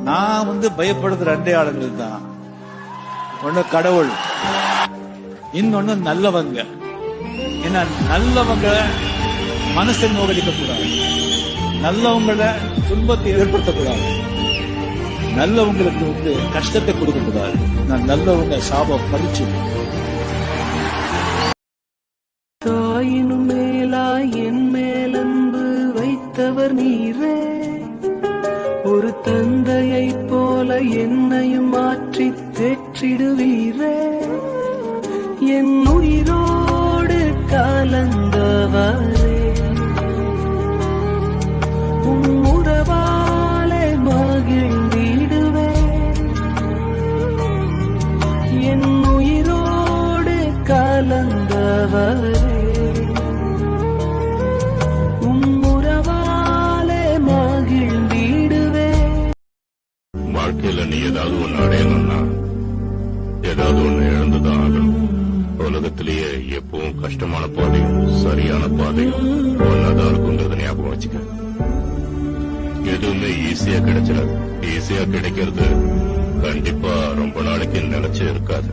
நான் பயப்படுறது ரெண்டே ஆளுங்களுக்கு தான். ஒண்ணு கடவுள், இன்னொன்னு நல்லவங்க. ஏன்னா நல்லவங்க மனசை நோகடிக்க கூடாது, நல்லவங்களை துன்பத்தை ஏற்படுத்தக்கூடாது, நல்லவங்களுக்கு கஷ்டத்தை கொடுக்க கூடாது. நான் நல்லவங்க சாபம் பறிச்சு. தாயினும் மேலாய் என் மேலன்பு வைத்தவர் நீரே, ஒரு தந்தையை போல என்னையும் மாற்றி தேற்றிடுவீரே. என் உயிரோடு கலந்தவரே, உறவாலே மகிழ்ந்திடுவே. என் உயிரோடு கலந்தவரே, வாழ்க்கையில நீ ஏதாவது ஒண்ணு அடையணும்னா ஏதாவது ஒண்ணு இழந்துதான் ஆகணும். உலகத்திலேயே எப்பவும் கஷ்டமான பாதையும் சரியான பாதையும் ஒன்னாதான் இருக்குங்கிறத ஞாபகம் வச்சுக்க. எதுவுமே ஈஸியா கிடைச்சிடாது. ஈஸியா கிடைக்கிறது கண்டிப்பா ரொம்ப நாளைக்கு நிலைச்சு இருக்காது.